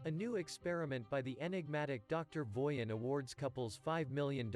A new experiment by the enigmatic Doctor Voyan awards couples $5 million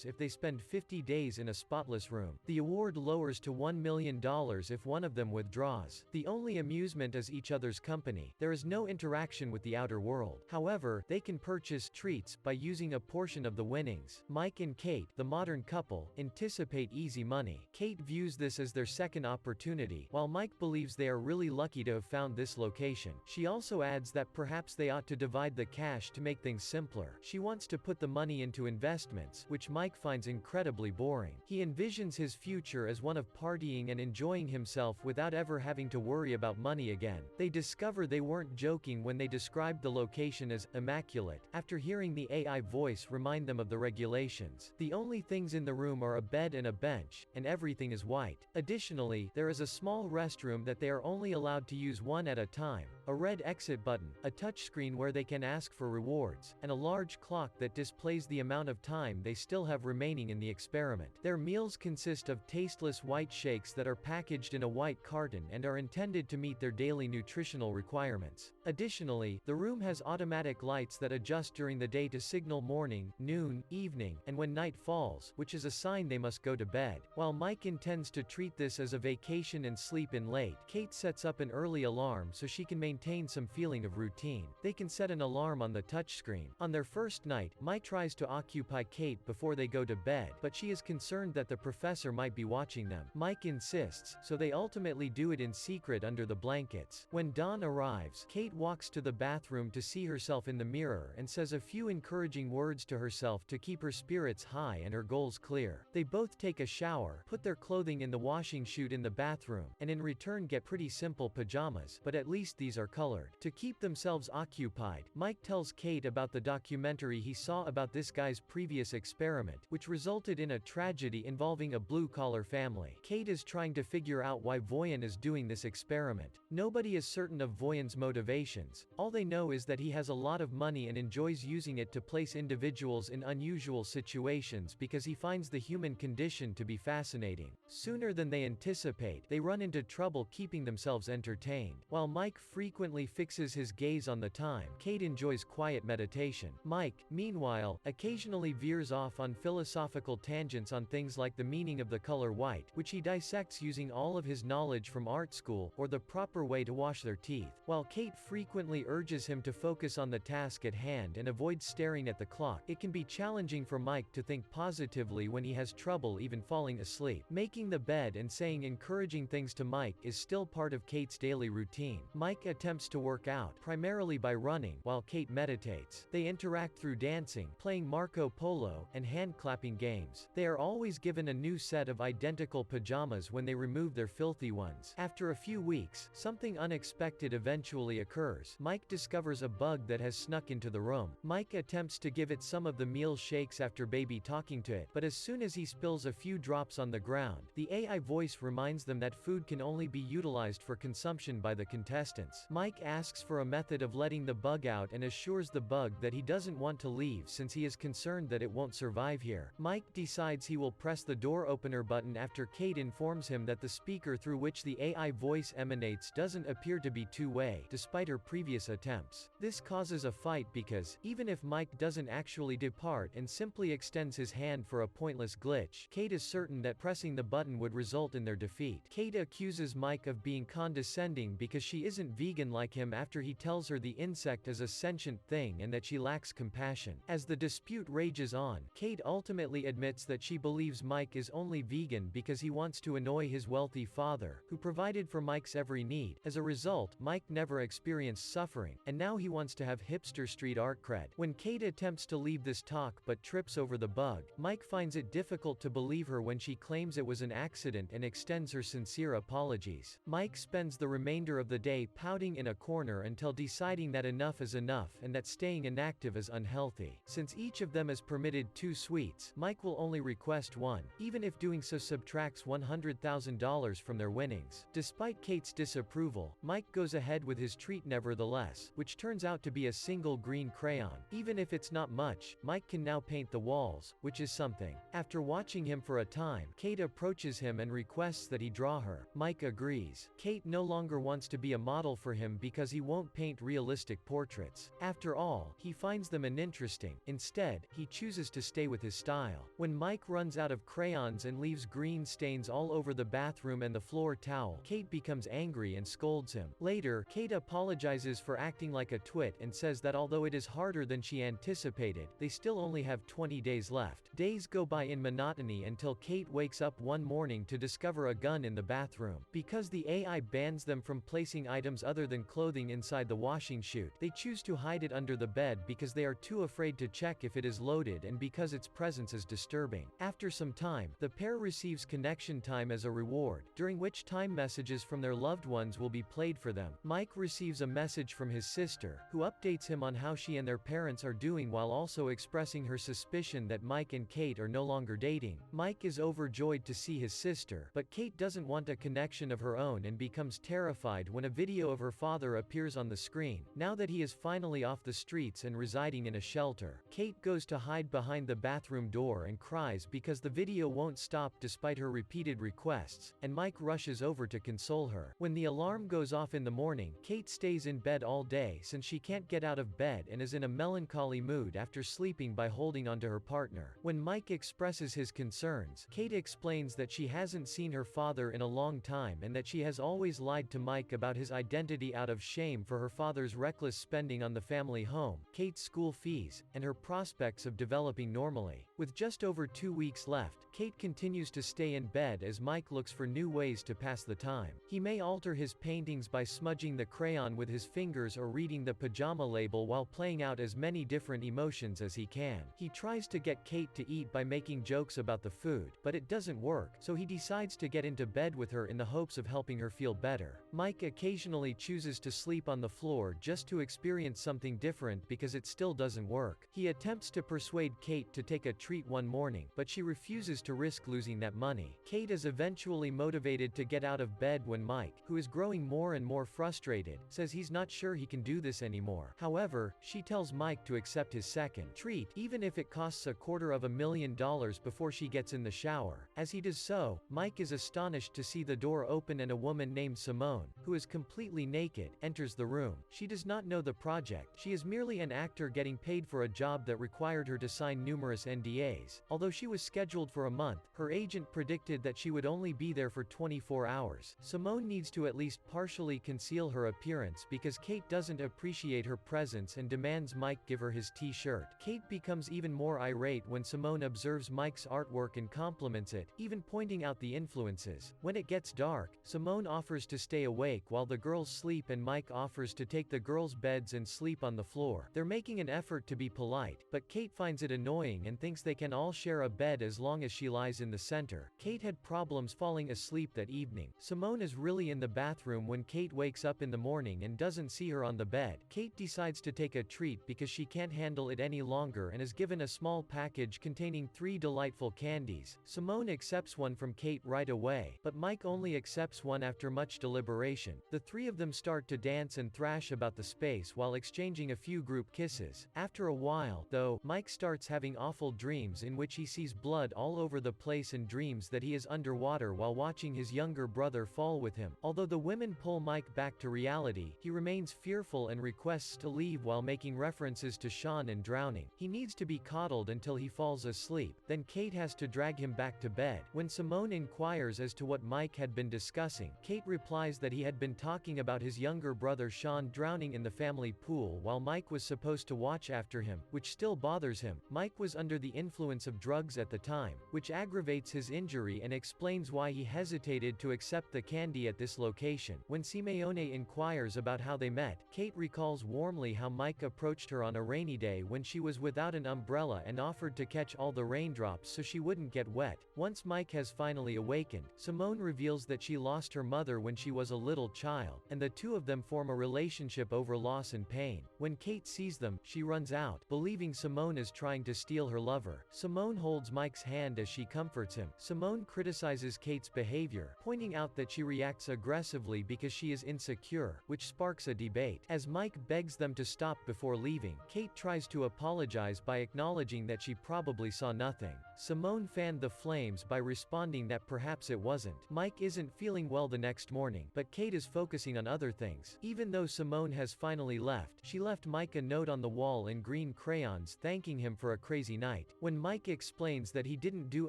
if they spend 50 days in a spotless room. The award lowers to $1 million if one of them withdraws. The only amusement is each other's company. There is no interaction with the outer world. However, they can purchase treats by using a portion of the winnings. Mike and Kate, the modern couple, anticipate easy money. Kate views this as their second opportunity, while Mike believes they are really lucky to have found this location. She also adds that perhaps they ought to divide the cash to make things simpler. She wants to put the money into investments, which Mike finds incredibly boring. He envisions his future as one of partying and enjoying himself without ever having to worry about money again. They discover they weren't joking when they described the location as Immaculate, after hearing the AI voice remind them of the regulations. The only things in the room are a bed and a bench, and everything is white. Additionally, there is a small restroom that they are only allowed to use one at a time, a red exit button, a touchscreen where they can ask for rewards, and a large clock that displays the amount of time they still have remaining in the experiment. Their meals consist of tasteless white shakes that are packaged in a white carton and are intended to meet their daily nutritional requirements. Additionally, the room has automatic lights that adjust during the day to signal morning, noon, evening, and when night falls, which is a sign they must go to bed. While Mike intends to treat this as a vacation and sleep in late, Kate sets up an early alarm so she can maintain some feeling of routine. They can set an alarm on the touchscreen. On their first night, Mike tries to occupy Kate before they go to bed, but she is concerned that the professor might be watching them. Mike insists, so they ultimately do it in secret under the blankets. When dawn arrives, Kate walks to the bathroom to see herself in the mirror and says a few encouraging words to herself to keep her spirits high and her goals clear. They both take a shower, put their clothing in the washing chute in the bathroom, and in return get pretty simple pajamas, but at least these are colored. To keep themselves occupied, Mike tells Kate about the documentary he saw about this guy's previous experiment, which resulted in a tragedy involving a blue-collar family. Kate is trying to figure out why Voyan is doing this experiment. Nobody is certain of Voyan's motivations. All they know is that he has a lot of money and enjoys using it to place individuals in unusual situations because he finds the human condition to be fascinating. Sooner than they anticipate, they run into trouble keeping themselves entertained. While Mike frequently fixes his gaze on the time, Kate enjoys quiet meditation. Mike, meanwhile, occasionally veers off on philosophical tangents on things like the meaning of the color white, which he dissects using all of his knowledge from art school, or the proper way to wash their teeth. While Kate frequently urges him to focus on the task at hand and avoid staring at the clock, it can be challenging for Mike to think positively when he has trouble even falling asleep. Making the bed and saying encouraging things to Mike is still part of Kate's daily routine. Mike attempts to work out, primarily by running, while Kate meditates. They interact through dancing, playing Marco Polo, and hand-clapping games. They are always given a new set of identical pajamas when they remove their filthy ones. After a few weeks, something unexpected eventually occurs. Mike discovers a bug that has snuck into the room. Mike attempts to give it some of the meal shakes after baby talking to it, but as soon as he spills a few drops on the ground, the AI voice reminds them that food can only be utilized for consumption by the contestants. Mike asks for a method of letting the bug out and assures the bug that he doesn't want to leave since he is concerned that it won't survive here. Mike decides he will press the door opener button after Kate informs him that the speaker through which the AI voice emanates doesn't appear to be two-way, despite her previous attempts. This causes a fight because, even if Mike doesn't actually depart and simply extends his hand for a pointless glitch, Kate is certain that pressing the button would result in their defeat. Kate accuses Mike of being condescending because she isn't vegan like him after he tells her the insect is a sentient thing and that she lacks compassion. As the dispute rages on, Kate ultimately admits that she believes Mike is only vegan because he wants to annoy his wealthy father, who provided for Mike's every need. As a result, Mike never experienced suffering, and now he wants to have hipster street art cred. When Kate attempts to leave this talk but trips over the bug, Mike finds it difficult to believe her when she claims it was an accident and extends her sincere apologies. Mike spends the remainder of the day pouting in a corner until deciding that enough is enough and that staying inactive is unhealthy. Since each of them is permitted 2 sweets, Mike will only request one, even if doing so subtracts $100,000 from their winnings. Despite Kate's disapproval, Mike goes ahead with his treat nevertheless, which turns out to be a single green crayon. Even if it's not much, Mike can now paint the walls, which is something. After watching him for a time, Kate approaches him and requests that he draw her. Mike agrees. Kate no longer wants to be a model for him because he won't paint realistic portraits. After all, he finds them uninteresting. Instead, he chooses to stay with his style. When Mike runs out of crayons and leaves green stains all over the bathroom and the floor towel, Kate becomes angry and scolds him. Later, Kate apologizes for acting like a twit and says that although it is harder than she anticipated, they still only have 20 days left. Days go by in monotony until Kate wakes up one morning to discover a gun in the bathroom. Because the AI bans them from placing items other than clothing inside the washing chute, they choose to hide it under the bed because they are too afraid to check if it is loaded and because its presence is disturbing. After some time, the pair receives connection time as a reward, during which time messages from their loved ones will be played for them. Mike receives a message from his sister, who updates him on how she and their parents are doing while also expressing her suspicion that Mike and Kate are no longer dating. Mike is overjoyed to see his sister, but Kate doesn't want a connection of her own and becomes terrified when a video of her father appears on the screen. Now that he is finally off the streets and residing in a shelter, Kate goes to hide behind the bathroom door and cries because the video won't stop despite her repeated requests, and Mike rushes over to console her. When the alarm goes off in the morning, Kate stays in bed all day since she can't get out of bed and is in a melancholy mood after sleeping by holding onto her partner. When Mike expresses his concerns, Kate explains that she hasn't seen her father in a long time and that she has always lied to Mike about his identity out of shame for her father's reckless spending on the family home, Kate's school fees, and her prospects of developing normally. With just over 2 weeks left, Kate continues to stay in bed as Mike looks for new ways to pass the time. He may alter his paintings by smudging the crayon with his fingers or reading the pajama label while playing out as many different emotions as he can. He tries to get Kate to eat by making jokes about the food, but it doesn't work, so he decides to get into bed with her in the hopes of helping her feel better. Mike occasionally chooses to sleep on the floor just to experience something different because it still doesn't work. He attempts to persuade Kate to take a treat one morning, but she refuses to risk losing that money. Kate is eventually motivated to get out of bed when Mike, who is growing more and more frustrated, says he's not sure he can do this anymore. However, she tells Mike to accept his second treat, even if it costs $250,000 before she gets in the shower. As he does so, Mike is astonished to see the door open and a woman named Simone, who is completely naked, enters the room. She does not know the project. She is merely an actor getting paid for a job that required her to sign numerous NDAs. Although she was scheduled for a month, her agent predicted that she would only be there for 24 hours. Simone needs to at least partially conceal her appearance because Kate doesn't appreciate her presence and demands Mike give her his t-shirt. Kate becomes even more irate when Simone observes Mike's artwork and compliments it, even pointing out the influences. When it gets dark, Simone offers to stay awake while the girls sleep and Mike offers to take the girls' beds and sleep on the floor. They're making an effort to be polite, but Kate finds it annoying and thinks they can all share a bed as long as she lies in the center. Kate had problems falling asleep that evening. Simone is really in the bathroom when Kate wakes up in the morning and doesn't see her on the bed. Kate decides to take a treat because she can't handle it any longer and is given a small package containing 3 delightful candies. Simone accepts one from Kate right away, but Mike only accepts one after much deliberation. The three of them start to dance and thrash about the space while exchanging a few group kisses. After a while, though, Mike starts having awful dreams in which he sees blood all over the place and dreams that he is underwater while watching his younger brother fall with him. Although the women pull Mike back to reality, he remains fearful and requests to leave while making references to Sean and drowning. He needs to be coddled until he falls asleep, then Kate has to drag him back to bed. When Simone inquires as to what Mike had been discussing, Kate replies that he had been talking about his younger brother Sean drowning in the family pool while Mike was supposed to watch after him, which still bothers him. Mike was under the influence of drugs at the time, which aggravates his injury and explains why he hesitated to accept the candy at this location. When Simeone inquires about how they met, Kate recalls warmly how Mike approached her on a rainy day when she was without an umbrella and offered to catch all the raindrops so she wouldn't get wet. Once Mike has finally awakened, Simone reveals that she lost her mother when she was a little child, and the two of them form a relationship over loss and pain. When Kate sees them, she runs out, believing Simone is trying to steal her lover. Simone holds Mike's hand as she comforts him. Simone criticizes Kate's behavior, pointing out that she reacts aggressively because she is insecure, which sparks a debate. As Mike begs them to stop before leaving, Kate tries to apologize by acknowledging that she probably saw nothing. Simone fanned the flames by responding that perhaps it wasn't. Mike isn't feeling well the next morning, but Kate is focusing on other other things. Even though Simone has finally left, she left Mike a note on the wall in green crayons thanking him for a crazy night. When Mike explains that he didn't do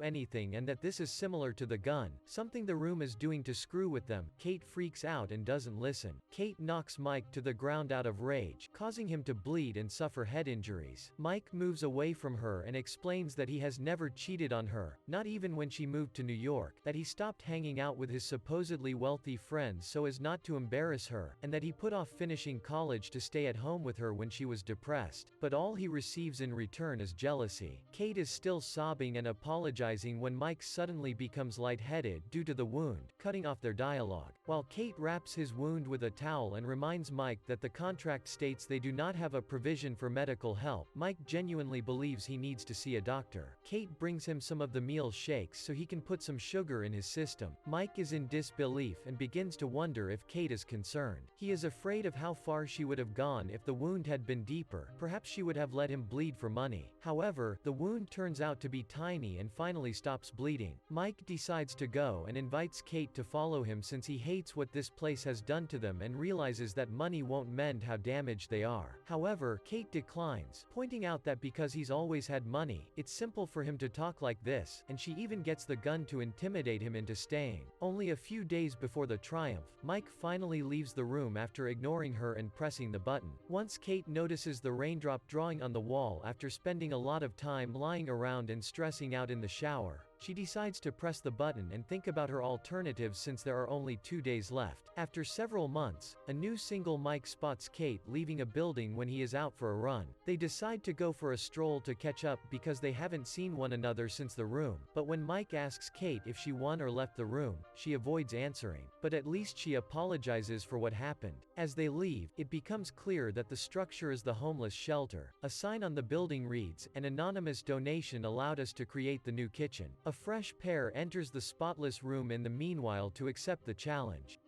anything and that this is similar to the gun, something the room is doing to screw with them, Kate freaks out and doesn't listen. Kate knocks Mike to the ground out of rage, causing him to bleed and suffer head injuries. Mike moves away from her and explains that he has never cheated on her, not even when she moved to New York, that he stopped hanging out with his supposedly wealthy friends so as not to embarrass her, and that he put off finishing college to stay at home with her when she was depressed, but all he receives in return is jealousy. Kate is still sobbing and apologizing when Mike suddenly becomes lightheaded due to the wound, cutting off their dialogue. While Kate wraps his wound with a towel and reminds Mike that the contract states they do not have a provision for medical help, Mike genuinely believes he needs to see a doctor. Kate brings him some of the meal shakes so he can put some sugar in his system. Mike is in disbelief and begins to wonder if Kate is concerned. He is afraid of how far she would have gone if the wound had been deeper. Perhaps she would have let him bleed for money. However, the wound turns out to be tiny and finally stops bleeding. Mike decides to go and invites Kate to follow him since he hates what this place has done to them and realizes that money won't mend how damaged they are. However, Kate declines, pointing out that because he's always had money, it's simple for him to talk like this, and she even gets the gun to intimidate him into staying. Only a few days before the triumph, Mike finally leaves the room after ignoring her and pressing the button. Once Kate notices the raindrop drawing on the wall after spending a lot of time lying around and stressing out in the shower, she decides to press the button and think about her alternatives since there are only 2 days left. After several months, a new single Mike spots Kate leaving a building when he is out for a run. They decide to go for a stroll to catch up because they haven't seen one another since the room, but when Mike asks Kate if she won or left the room, she avoids answering, but at least she apologizes for what happened. As they leave, it becomes clear that the structure is the homeless shelter. A sign on the building reads, "An anonymous donation allowed us to create the new kitchen." A fresh pair enters the spotless room in the meanwhile to accept the challenge.